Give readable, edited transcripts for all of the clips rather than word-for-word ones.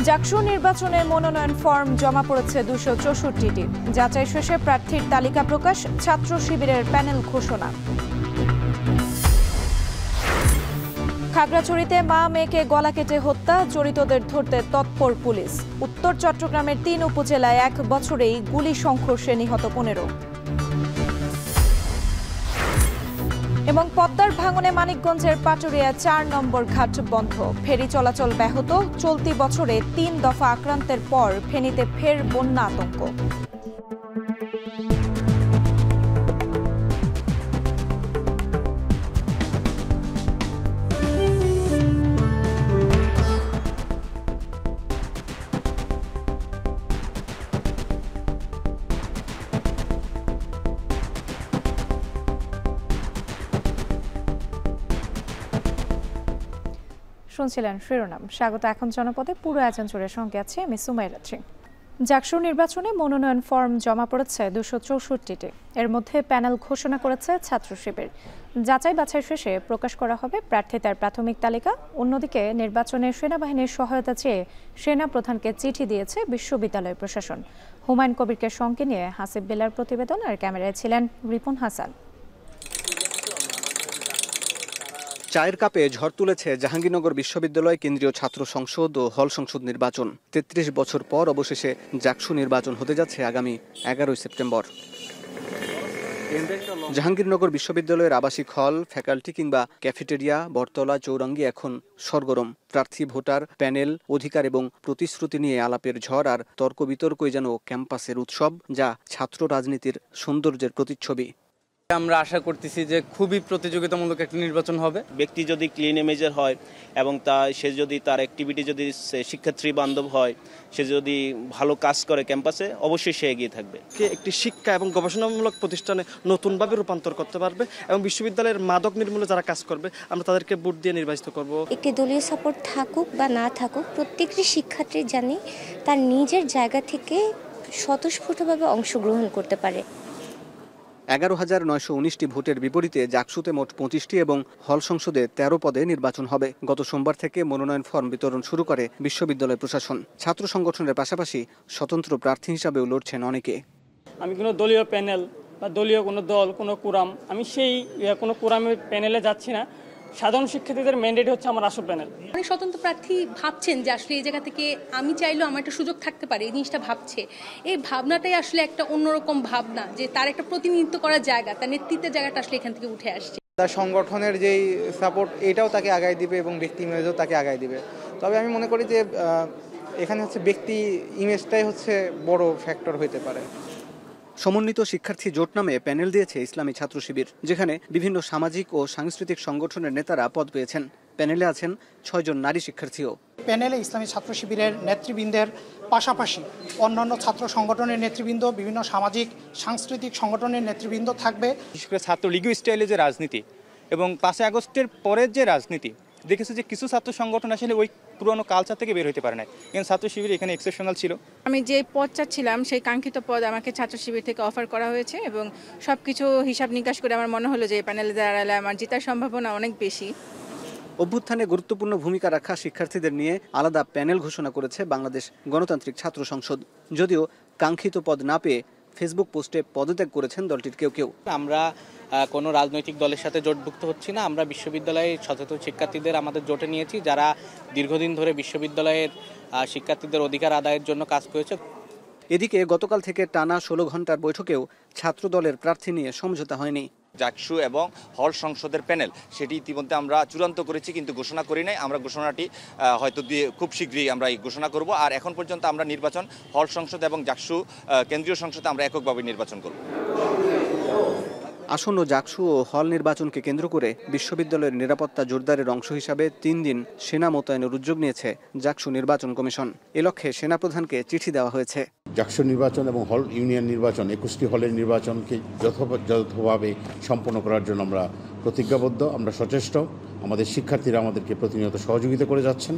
জাকসু নির্বাচনে মনোনয়ন ফর্ম জমা পড়েছে 264টি। যাচাই শেষে প্রার্থীর তালিকা প্রকাশ, ছাত্র শিবিরের প্যানেল ঘোষণা। খাগড়াছড়িতে মা মেয়েকে গলা কেটে হত্যা, জড়িতদের ধরতে তৎপর পুলিশ। উত্তর চট্টগ্রামের 3 উপজেলায় 1 বছরেই গুলি সংঘর্ষে নিহত 15। এবং পদ্মার ভাঙনে মানিকগঞ্জের পাটুরিয়া 4 নম্বর ঘাট বন্ধ, ফেরি চলাচল ব্যাহত। চলতি বছরে 3 দফা আক্রান্তের পর ফেনীতে ফের বন্যা আতঙ্ক। শুনছিলেন শিরোনাম। স্বাগত এখন জনপদে। পুরো আয়োজন জুড়ে সঙ্গে আছে আমি সুমাইরা। জাকসু নির্বাচনে মনোনয়ন ফর্ম জমা পড়েছে 264টি। এর মধ্যে প্যানেল ঘোষণা করেছে ছাত্র শিবির। যাচাই বাছাই শেষে প্রকাশ করা হবে প্রার্থীদের প্রাথমিক তালিকা। অন্যদিকে নির্বাচনে সেনাবাহিনীর সহায়তা চেয়ে সেনা প্রধানকে চিঠি দিয়েছে বিশ্ববিদ্যালয় প্রশাসন। হুমায়ুন কবিরকে সঙ্গে নিয়ে হাসিব বিল্লার প্রতিবেদন, আর ক্যামেরায় ছিলেন রিপন হাসান। চায়ের কাপে ঝড় তুলেছে জাহাঙ্গীরনগর বিশ্ববিদ্যালয় কেন্দ্রীয় ছাত্র সংসদ ও হল সংসদ নির্বাচন। 33 বছর পর অবশেষে জাকসু নির্বাচন হতে যাচ্ছে আগামী 11 সেপ্টেম্বর। জাহাঙ্গীরনগর বিশ্ববিদ্যালয়ের আবাসিক হল, ফ্যাকাল্টি কিংবা ক্যাফেটেরিয়া, বটতলা, চৌরঙ্গি এখন সরগরম। প্রার্থী, ভোটার, প্যানেল, অধিকার এবং প্রতিশ্রুতি নিয়ে আলাপের ঝড় আর তর্ক বিতর্কই যেন ক্যাম্পাসের উৎসব, যা ছাত্র রাজনীতির সৌন্দর্যের প্রতিচ্ছবি। আমরা আশা করতেছি যে খুবই প্রতিযোগিতামূলক একটা নির্বাচন হবে। ব্যক্তি যদি ক্লিন ইমেজের হয় এবং সে যদি তার অ্যাক্টিভিটি যদি শিক্ষার্থী বান্ধব হয়, সে যদি ভালো কাজ করে ক্যাম্পাসে, অবশ্যই সে এগিয়ে থাকবে। একটি শিক্ষা এবং গবেষণামূলক প্রতিষ্ঠানে নতুনভাবে রূপান্তর করতে পারবে এবং বিশ্ববিদ্যালয়ের মাদক নির্মূলে যারা কাজ করবে আমরা তাদেরকে ভোট দিয়ে নির্বাচিত করব। একটি দলীয় সাপোর্ট থাকুক বা না থাকুক, প্রত্যেকটি শিক্ষার্থী জানি তার নিজের জায়গা থেকে স্বতঃস্ফূর্তভাবে অংশগ্রহণ করতে পারে। 11,919টি ভোটের বিপরীতে জাকসুতে মোট 25টি এবং হল সংসদে 13 পদে নির্বাচন হবে। গত সোমবার থেকে মনোনয়ন ফর্ম বিতরণ শুরু করে বিশ্ববিদ্যালয় প্রশাসন। ছাত্র সংগঠনের পাশাপাশি স্বতন্ত্র প্রার্থী হিসাবেও লড়ছেন অনেকে। আমি কোনো দলীয় প্যানেল বা দলীয় কোনো দল, কোনো কোরাম, আমি সেই কোনো কোরামের প্যানেলে যাচ্ছি না। সাধারণ শিক্ষার্থীদের ম্যান্ডেট হচ্ছে আমার আসল প্যানেল। অনেক স্বতন্ত্র প্রার্থী ভাবছেন যে আসলে এই জায়গা থেকে আমি চাইলেও আমার একটা সুযোগ থাকতে পারে, এই জিনিসটা ভাবছে। এই ভাবনাটাই আসলে একটা অন্যরকম ভাবনা, যে তার একটা প্রতিনিধিত্ব করার জায়গা, তার নেতৃত্বের জায়গাটা আসলে এখান থেকে উঠে আসছে। তার সংগঠনের যেই সাপোর্ট, এটাও তাকে আগায় দিবে এবং ব্যক্তি ইমেজও তাকে আগায় দিবে। তবে আমি মনে করি যে এখানে হচ্ছে ব্যক্তি ইমেজটাই হচ্ছে বড় ফ্যাক্টর হইতে পারে। সমন্বিত শিক্ষার্থী জোট নামে প্যানেল দিয়েছে ইসলামী ছাত্র শিবির, যেখানে বিভিন্ন সামাজিক ও সাংস্কৃতিক সংগঠনের নেতারা পদ পেয়েছেন। প্যানেলে আছেন 6 জন নারী শিক্ষার্থীও। প্যানেলে ইসলামী ছাত্র শিবিরের নেতৃবৃন্দের পাশাপাশি অন্যান্য ছাত্র সংগঠনের নেতৃবৃন্দ, বিভিন্ন সামাজিক সাংস্কৃতিক সংগঠনের নেতৃবৃন্দ থাকবে। বিশেষ করে ছাত্রলীগীয় স্টাইলে যে রাজনীতি এবং 5 আগস্টের পরের যে রাজনীতি, দেখেছি যে কিছু ছাত্র সংগঠন আসলে ওই পুরনো কালচার থেকে বের হতে পারে না, কিন্তু ছাত্র শিবির এখানে এক্সেপশনাল ছিল। আমি যে পদ চাচ্ছিলাম সেই কাঙ্ক্ষিত পদ আমাকে ছাত্র শিবির থেকে অফার করা হয়েছে এবং সবকিছু হিসাব নিকাশ করে আমার মনে হলো যে এই প্যানেলে দাঁড়ালে আমার জেতার সম্ভাবনা অনেক বেশি। অভ্যুত্থানে গুরুত্বপূর্ণ ভূমিকা রাখা শিক্ষার্থীদের নিয়ে আলাদা প্যানেল ঘোষণা করেছে বাংলাদেশ গণতান্ত্রিক ছাত্র সংসদ। যদিও কাঙ্ক্ষিত পদ না পেয়ে ফেসবুক পোস্টে পদত্যাগ করেছেন দলটির কেউ কেউ। আমরা কোনো রাজনৈতিক দলের সাথে জোটভুক্ত হচ্ছি না। আমরা বিশ্ববিদ্যালয়ে সচেতন শিক্ষার্থীদের আমাদের জোটে নিয়েছি, যারা দীর্ঘদিন ধরে বিশ্ববিদ্যালয়ের শিক্ষার্থীদের অধিকার আদায়ের জন্য কাজ করেছে। এদিকে গতকাল থেকে টানা 16 ঘন্টার বৈঠকেও ছাত্র দলের প্রার্থী নিয়ে সমঝোতা হয়নি। জাকসু এবং হল সংসদের প্যানেল সেটি ইতিমধ্যে আমরা চূড়ান্ত করেছি, কিন্তু ঘোষণা করি নাই। আমরা ঘোষণাটি হয়তো খুব শীঘ্রই আমরা ঘোষণা করব। আর এখন পর্যন্ত আমরা নির্বাচন হল সংসদ এবং জাকসু কেন্দ্রীয় সংসদে আমরা এককভাবে নির্বাচন করব। আসন্ন জাকসু ও হল নির্বাচনকে কেন্দ্র করে বিশ্ববিদ্যালয়ের নিরাপত্তা জোরদারের অংশ হিসাবে 3 দিন সেনা মোতায়েনের উদ্যোগ নিয়েছে জাকসু নির্বাচন কমিশন। এ লক্ষ্যে সেনাপ্রধানকে চিঠি দেওয়া হয়েছে। জাকসু নির্বাচন এবং হল ইউনিয়ন নির্বাচন, 21টি হলের নির্বাচনকে যথাযথভাবে সম্পন্ন করার জন্য আমরা প্রতিজ্ঞাবদ্ধ, আমরা সচেষ্ট। আমাদের শিক্ষার্থীরা আমাদেরকে প্রতিনিয়ত সহযোগিতা করে যাচ্ছেন।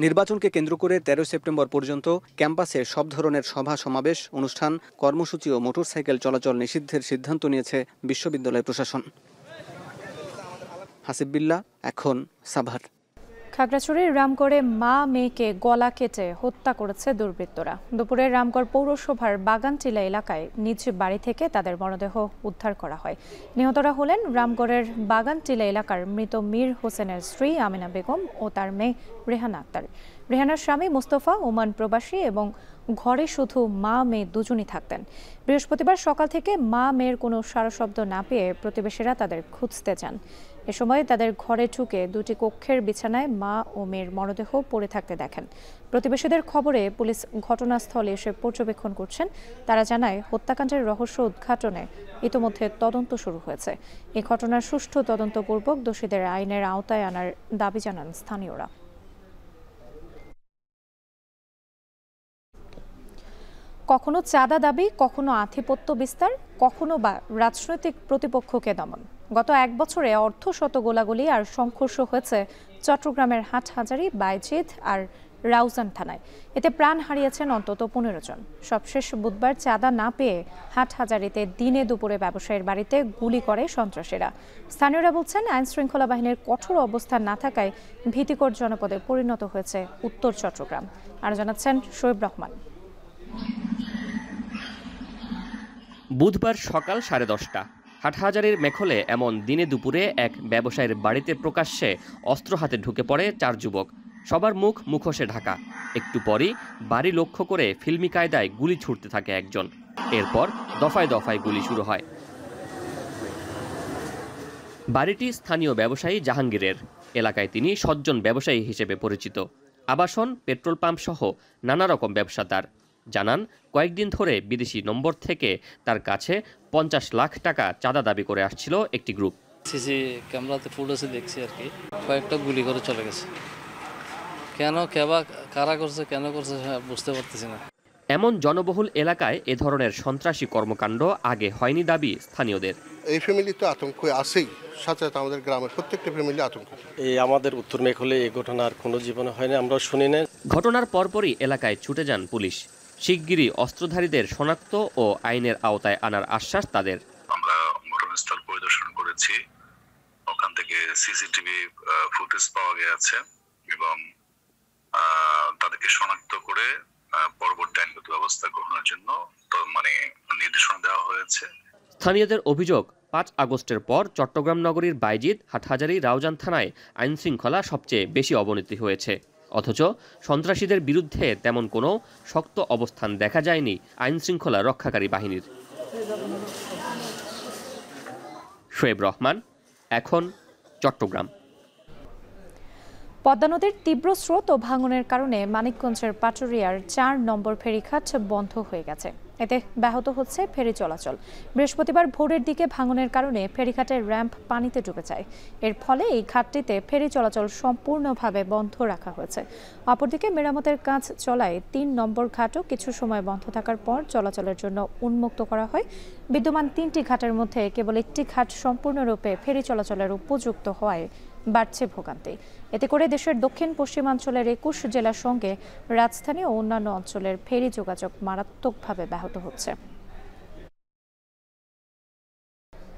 নির্বাচনকে কেন্দ্র করে 13 সেপ্টেম্বর পর্যন্ত ক্যাম্পাসে সব ধরনের সভা সমাবেশ, অনুষ্ঠান, কর্মসূচি ও মোটরসাইকেল চলাচল নিষিদ্ধের সিদ্ধান্ত নিয়েছে বিশ্ববিদ্যালয় প্রশাসন। হাসিব বিল্লাহ, এখন সাভার। খাগড়াছড়ির রামগড়ে মা মেয়েকে গলা কেটে হত্যা করেছে দুর্বৃত্তরা। দুপুরে রামগড় পৌরসভার বাগানটিলা এলাকায় নিজ বাড়ি থেকে তাদের মরদেহ উদ্ধার করা হয়। নিহতরা হলেন রামগড়ের বাগানটিলা এলাকার মৃত মীর হোসেনের স্ত্রী আমিনা বেগম ও তার মেয়ে রেহানা আক্তার। রেহানার স্বামী মোস্তফা ওমান প্রবাসী এবং ঘরে শুধু মা মেয়ে দুজনই থাকতেন। বৃহস্পতিবার সকাল থেকে মা মেয়ের কোনো সাড়াশব্দ না পেয়ে প্রতিবেশীরা তাদের খুঁজতে যান। এ সময় তাদের ঘরে ঢুকে দুটি কক্ষের বিছানায় মা ও মেয়ের মরদেহ পড়ে থাকতে দেখেন। প্রতিবেশীদের খবরে পুলিশ ঘটনাস্থলে এসে পর্যবেক্ষণ করছেন। তারা জানায়, হত্যাকাণ্ডের রহস্য উদ্ঘাটনে ইতোমধ্যে তদন্ত শুরু হয়েছে। এই ঘটনার সুষ্ঠু তদন্তপূর্বক দোষীদের আইনের আওতায় আনার দাবি জানান স্থানীয়রা। কখনো চাঁদা দাবি, কখনো আধিপত্য বিস্তার, কখনো বা রাজনৈতিক প্রতিপক্ষকে দমন। গত এক বছরে অর্ধশত গোলাগুলি আর সংঘর্ষ হয়েছে চট্টগ্রামের হাটহাজারী, বাইজিদ আর রাউজান থানায়। এতে প্রাণ হারিয়েছেন অন্তত 15 জন। সবশেষ বুধবার চাঁদা না পেয়ে হাটহাজারীতে দিনে দুপুরে ব্যবসায়ীর বাড়িতে গুলি করে সন্ত্রাসীরা। স্থানীয়রা বলছেন, আইন শৃঙ্খলা বাহিনীর কঠোর অবস্থান না থাকায় ভীতিকর জনপদে পরিণত হয়েছে উত্তর চট্টগ্রাম। আর জানাচ্ছেন শোয়েব রহমান। বুধবার সকাল 10:30 হাটহাজারীর মেখলে এমন দিনে দুপুরে এক ব্যবসায়ীর বাড়িতে প্রকাশ্যে অস্ত্র হাতে ঢুকে পড়ে 4 যুবক। সবার মুখ মুখোশে ঢাকা। একটু পরই বাড়ি লক্ষ্য করে ফিল্মি কায়দায় গুলি ছুড়তে থাকে একজন। এরপর দফায় দফায় গুলি শুরু হয়। বাড়িটি স্থানীয় ব্যবসায়ী জাহাঙ্গীরের। এলাকায় তিনি সজ্জন ব্যবসায়ী হিসেবে পরিচিত। আবাসন, পেট্রোল পাম্প সহ নানা রকম ব্যবসা তার। জানান, কয়েকদিন ধরে বিদেশি নম্বর থেকে তার কাছে 50 লাখ টাকা চাঁদা দাবি করে আসছিল একটি গ্রুপ। সিসি ক্যামেরাতে ফুটেজে দেখছি আর কি, কয়েকটা গুলি করে চলে গেছে। কেন, কারা করছে, কেন করছে বুঝতে পারতেছি না। এমন জনবহুল এলাকায় এ ধরনের সন্ত্রাসী কর্মকাণ্ড আগে হয়নি দাবি স্থানীয়দের। এই ফ্যামিলি তো আতঙ্ক আছেই, সাথে আমাদের গ্রামের প্রত্যেকটা ফ্যামিলি আতঙ্ক। এই আমাদের উত্তর মেখলে এই ঘটনা আর কোনো জীবনে হয়নি, আমরা শুনি না। ঘটনার পরপরই এলাকায় ছুটে যান পুলিশ। শিগগিরই অস্ত্রধারীদের শনাক্ত ও আইনের আওতায় আনার আশ্বাস তাদের। আমরা ঘটনাস্থল পরিদর্শন করেছি, ওখান থেকে সিসিটিভি ফুটেজ পাওয়া গেছে এবং তাদেরকে শনাক্ত করে পরবর্তী আইনগত ব্যবস্থা গ্রহণের জন্য নির্দেশনা দেওয়া হয়েছে। স্থানীয়দের অভিযোগ, 5 আগস্টের পর চট্টগ্রাম নগরীর বাইজিদ, হাটহাজারী, রাউজান থানায় আইন শৃঙ্খলা সবচেয়ে বেশি অবনতি হয়েছে। অথচ সন্ত্রাসীদের বিরুদ্ধে তেমন কোনো শক্ত অবস্থান দেখা যায়নি আইন শৃঙ্খলা রক্ষাকারী বাহিনীর। শোয়েব রহমান, এখন চট্টগ্রাম। পদ্মা নদীর তীব্র স্রোত ও ভাঙনের কারণে মানিকগঞ্জের পাটুরিয়ার 4 নম্বর ফেরিঘাট বন্ধ হয়ে গেছে। এতে ব্যাহত হচ্ছে ফেরি চলাচল। বৃহস্পতিবার ভোরের দিকে ভাঙনের কারণে ফেরিঘাটের র্যাম্প পানিতে ডুবে যায়। এর ফলে এই ঘাটটিতে ফেরি চলাচল সম্পূর্ণভাবে বন্ধ রাখা হয়েছে। অপরদিকে মেরামতের কাজ চলায় 3 নম্বর ঘাটও কিছু সময় বন্ধ থাকার পর চলাচলের জন্য উন্মুক্ত করা হয়। বিদ্যমান 3টি ঘাটের মধ্যে কেবল একটি ঘাট সম্পূর্ণরূপে ফেরি চলাচলের উপযুক্ত হওয়ায় বাড়ছে ভোগান্তি। এতে করে দেশের দক্ষিণ পশ্চিমাঞ্চলের 21 জেলার সঙ্গে রাজধানী ও অন্যান্য অঞ্চলের ফেরি যোগাযোগ মারাত্মকভাবে ব্যাহত হচ্ছে।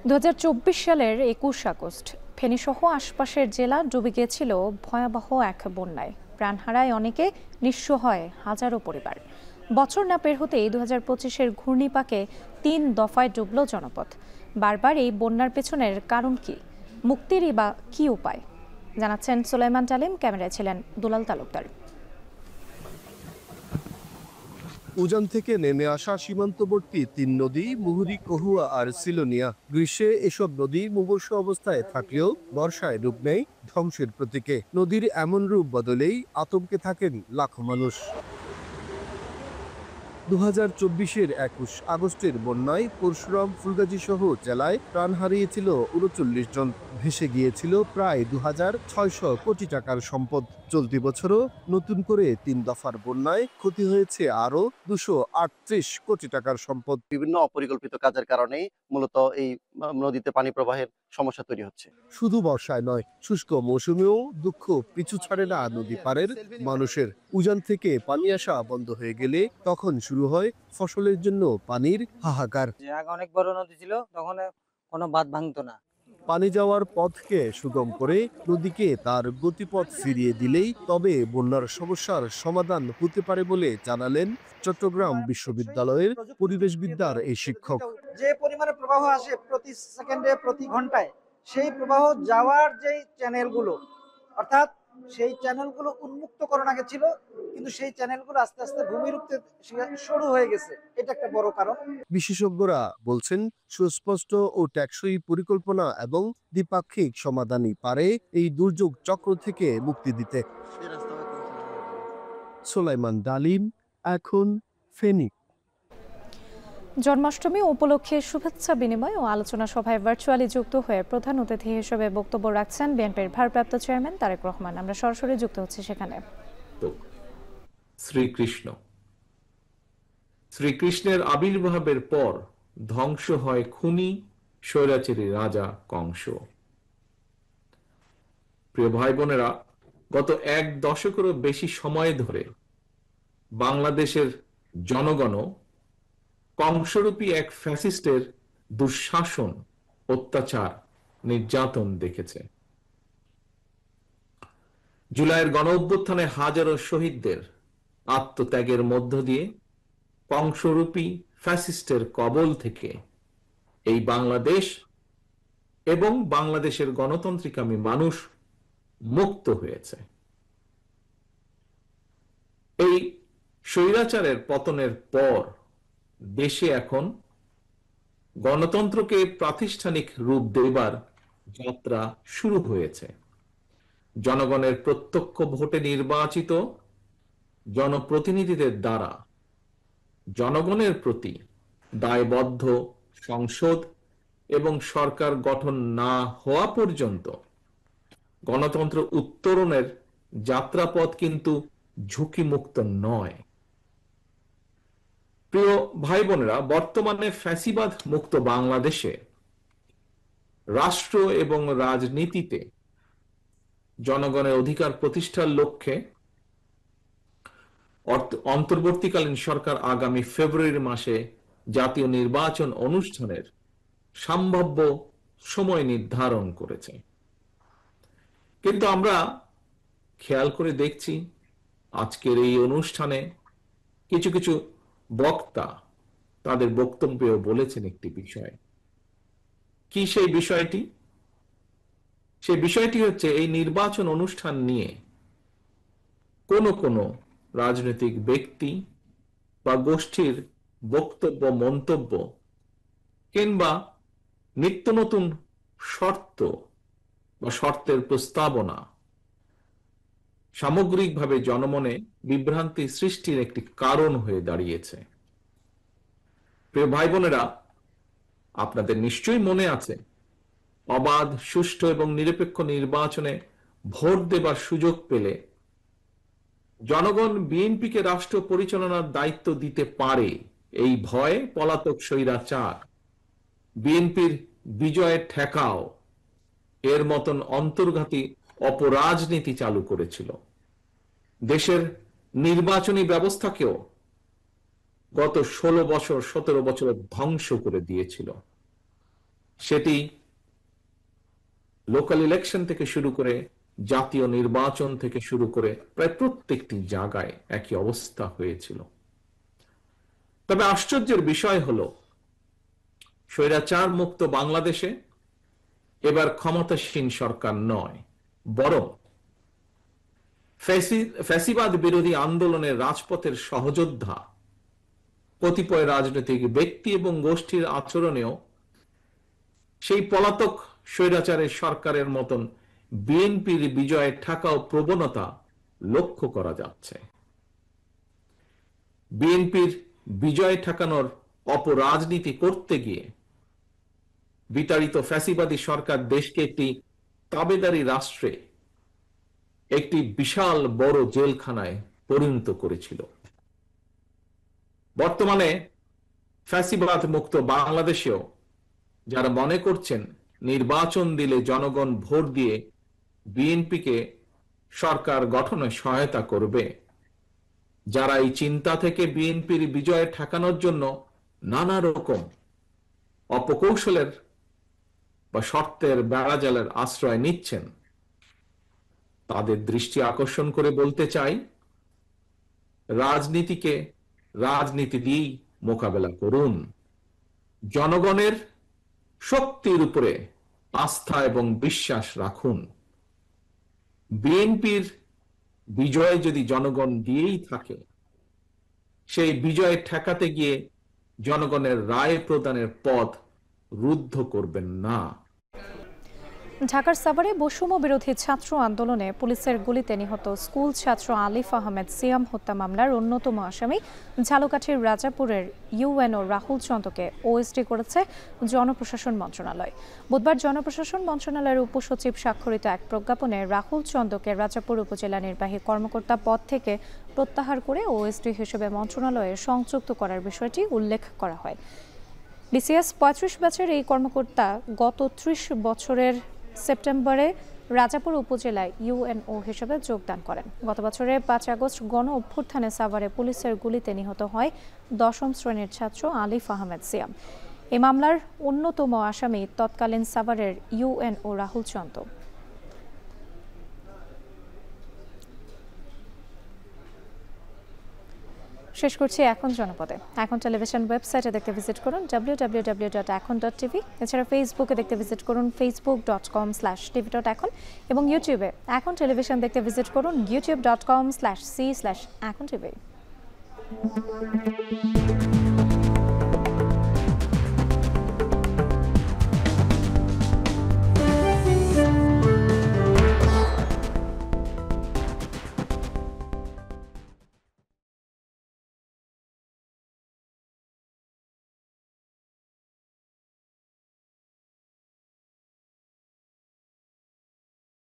2024 সালের 21 আগস্ট ফেনীসহ আশপাশের জেলা ডুবে গিয়েছিল ভয়াবহ এক বন্যায়। প্রাণ হারায় অনেকে, নিঃস্ব হয় হাজারো পরিবার। বছর না পের হতেই 2025-এর ঘূর্ণিপাকে 3 দফায় ডুবল জনপদ। বারবার এই বন্যার পেছনের কারণ কি, মুক্তিরই বা কি উপায়, জানাচ্ছেন সুলাইমান তালিম। ক্যামেরায় ছিলেন দুলাল তালুকদার। উজান থেকে নেমে আসা সীমান্তবর্তী 3 নদী মুহুরী, কহুয়া আর সিলোনিয়া। গ্রীষ্মে এসব নদী মুমূর্ষ অবস্থায় থাকলেও বর্ষায় রূপ নেই ধ্বংসের প্রতীকে। নদীর এমন রূপ বদলেই আতঙ্কে থাকেন লাখো মানুষ। 2024-এর 21 আগস্টের বন্যায় পরশুরাম, ফুলগাজী সহ জেলায় প্রাণ হারিয়েছিল 39 জন। ভেসে গিয়েছিল প্রায় 2600 কোটি টাকার সম্পদ। চলতি বছরও নতুন করে 3 দফার বন্যায় ক্ষতি হয়েছে আরও 238 কোটি টাকার সম্পদ। বিভিন্ন অপরিকল্পিত কাজের কারণেই মূলত এই নদীতে পানি প্রবাহের সমস্যা তৈরি হচ্ছে। শুধু বর্ষায় নয়, শুষ্ক মৌসুমেও দুঃখ পিছু ছাড়ে না নদী পারের মানুষের। উজান থেকে পানি আসা বন্ধ হয়ে গেলে তখন শুরু হয় ফসলের জন্য পানির হাহাকার। অনেক বড় নদী ছিল, তখন কোনো বাঁধ ভাঙতো না, পানি যাওয়ার পথকে সুগম করে নদীকে তার গতিপথ ফিরিয়ে দিলেই তবে বন্যার সমস্যার সমাধান হতে পারে বলে জানালেন চট্টগ্রাম বিশ্ববিদ্যালয়ের পরিবেশবিদ্যার এই শিক্ষক। যে পরিমাণে প্রবাহ আসে প্রতি সেকেন্ডে প্রতি ঘন্টায়, সেই প্রবাহ যাওয়ার যে চ্যানেলগুলো, অর্থাৎ সেই চ্যানেলগুলো উন্মুক্তকরণ আগে ছিল, কিন্তু সেই চ্যানেলগুলো আস্তে আস্তে ভূমিরূপে শুরু হয়ে গেছে। এটা একটা বড় কারণ। বিশেষজ্ঞরা বলছেন সুস্পষ্ট ও টেকসই পরিকল্পনা এবং দ্বিপাক্ষিক সমাধানই পারে এই দুর্যোগ চক্র থেকে মুক্তি দিতে। সোলাইমান ডালিম, এখন ফেনী। জন্মাষ্টমী উপলক্ষে শুভেচ্ছা বিনিময় ও আলোচনা সভায় ভার্চুয়ালি যুক্ত হয়ে প্রধান অতিথি হিসেবে বক্তব্য রাখছেন বিএনপির ভারপ্রাপ্ত চেয়ারম্যান তারেক রহমান। আমরা সরাসরি যুক্ত হচ্ছি সেখানে। শ্রীকৃষ্ণের আবির্ভাবের পর ধ্বংস হয় খুনি স্বৈরাচারী রাজা কংস। প্রিয় ভাই বোনেরা, গত 1 দশকেরও বেশি সময় ধরে বাংলাদেশের জনগণ কংসরূপী এক ফ্যাসিস্টের দুঃশাসন, অত্যাচার, নির্যাতন দেখেছে। জুলাইয়ের গণঅভ্যুত্থানে হাজারো শহীদদের আত্মত্যাগের মধ্য দিয়ে কংসরূপী ফ্যাসিস্টের কবল থেকে এই বাংলাদেশ এবং বাংলাদেশের গণতান্ত্রিকামী মানুষ মুক্ত হয়েছে। এই স্বৈরাচারের পতনের পর দেশে এখন গণতন্ত্রকে প্রাতিষ্ঠানিক রূপ দেবার যাত্রা শুরু হয়েছে। জনগণের প্রত্যক্ষ ভোটে নির্বাচিত জনপ্রতিনিধিদের দ্বারা জনগণের প্রতি দায়বদ্ধ সংসদ এবং সরকার গঠন না হওয়া পর্যন্ত গণতন্ত্র উত্তরণের যাত্রাপথ কিন্তু ঝুঁকিমুক্ত নয়। প্রিয় ভাই বোনেরা, বর্তমানে ফ্যাসিবাদ মুক্ত বাংলাদেশে রাষ্ট্র এবং রাজনীতিতে জনগণের অধিকার প্রতিষ্ঠার লক্ষ্যে অন্তর্বর্তীকালীন সরকার আগামী ফেব্রুয়ারি মাসে জাতীয় নির্বাচন অনুষ্ঠানের সম্ভাব্য সময় নির্ধারণ করেছে। কিন্তু আমরা খেয়াল করে দেখছি আজকের এই অনুষ্ঠানে কিছু কিছু বক্তা তাদের বক্তব্যেও বলেছেন একটি বিষয়। কি সেই বিষয়টি? সেই বিষয়টি হচ্ছে এই নির্বাচন অনুষ্ঠান নিয়ে কোন রাজনৈতিক ব্যক্তি বা গোষ্ঠীর বক্তব্য, মন্তব্য কিংবা নিত্য নতুন শর্ত বা শর্তের প্রস্তাবনা সামগ্রিকভাবে জনমনে বিভ্রান্তি সৃষ্টির একটি কারণ হয়ে দাঁড়িয়েছে। প্রিয় ভাই বোনেরা, আপনাদের নিশ্চয়ই মনে আছে অবাধ, সুষ্ঠু এবং নিরপেক্ষ নির্বাচনে ভোট দেবার সুযোগ পেলে জনগণ বিএনপিকে রাষ্ট্র পরিচালনার দায়িত্ব দিতে পারে এই ভয়ে পলাতক স্বৈরাচার বিএনপির বিজয়ে ঠেকাও এর মতন অন্তর্ঘাতী অপরাজনীতি চালু করেছিল। দেশের নির্বাচনী ব্যবস্থাকেও গত 16 বছর 17 বছর ধ্বংস করে দিয়েছিল। সেটি লোকাল ইলেকশন থেকে শুরু করে জাতীয় নির্বাচন থেকে শুরু করে প্রায় প্রত্যেকটি জায়গায় একই অবস্থা হয়েছিল। তবে আশ্চর্যের বিষয় হলো স্বৈরাচার মুক্ত বাংলাদেশে এবার ক্ষমতাসীন সরকার নয়, বরং ফ্যাসিবাদ বিরোধী আন্দোলনের রাজপথের সহযোদ্ধা কতিপয় রাজনৈতিক ব্যক্তি এবং গোষ্ঠীর আচরণেও সেই পলাতক স্বৈরাচারের সরকারের মতন বিএনপির বিজয়ে ঠেকাও প্রবণতা লক্ষ্য করা যাচ্ছে। বিএনপির বিজয় ঠেকানোর অপরাজনীতি করতে গিয়ে বিতাড়িত ফ্যাসিবাদী সরকার দেশকে একটি তাবেদারি রাষ্ট্রে, একটি বিশাল বড় জেলখানায় পরিণত করেছিল। বর্তমানে ফ্যাসিবাদ মুক্ত বাংলাদেশেও যারা মনে করছেন নির্বাচন দিলে জনগণ ভোট দিয়ে বিএনপিকে সরকার গঠনে সহায়তা করবে, যারা এই চিন্তা থেকে বিএনপির বিজয় ঠেকানোর জন্য নানা রকম অপকৌশলের বা শর্তের বেড়াজালের আশ্রয় নিচ্ছেন তাদের দৃষ্টি আকর্ষণ করে বলতে চাই, রাজনীতিকে রাজনীতি দিয়েই মোকাবেলা করুন। জনগণের শক্তির উপরে আস্থা এবং বিশ্বাস রাখুন। বিএনপির বিজয় যদি জনগণ দিয়েই থাকে, সেই বিজয় ঠেকাতে গিয়ে জনগণের রায় প্রদানের পথ রুদ্ধ করবেন না। ঢাকার সাভারে বৈষম্য বিরোধী ছাত্র আন্দোলনে পুলিশের গুলিতে নিহত স্কুল ছাত্র আলিফ আহমেদ সিয়াম হত্যা মামলার অন্যতম আসামি ঝালকাঠির রাজাপুরের ইউএনও রাহুল চন্দকে ওএসডি করেছে জনপ্রশাসন মন্ত্রণালয়। বুধবার জনপ্রশাসন মন্ত্রণালয়ের উপসচিব স্বাক্ষরিত এক প্রজ্ঞাপনে রাহুল চন্দকে রাজাপুর উপজেলা নির্বাহী কর্মকর্তা পদ থেকে প্রত্যাহার করে ওএসডি হিসেবে মন্ত্রণালয়ে সংযুক্ত করার বিষয়টি উল্লেখ করা হয়। বিসিএস ৩৫ ব্যাচের এই কর্মকর্তা গত ৩০ বছরের সেপ্টেম্বরে রাজাপুর উপজেলায় ইউএনও হিসেবে যোগদান করেন। গত বছরের ৫ আগস্ট গণ অভ্যুত্থানে সাভারে পুলিশের গুলিতে নিহত হয় ১০ম শ্রেণীর ছাত্র আলিফ আহমেদ সিয়াম। এই মামলার অন্যতম আসামি তৎকালীন সাভারের ইউএনও রাহুল চন্দ। শেষ করছি এখন জনপদে। এখন টেলিভিশন ওয়েবসাইটে দেখতে ভিজিট করুন www.ekon.tv। এছাড়া ফেসবুকে দেখতে ভিজিট করুন facebook.com/tv.ekon এবং ইউটিউবে এখন টেলিভিশন দেখতে ভিজিট করুন youtube.com/c/ekontv।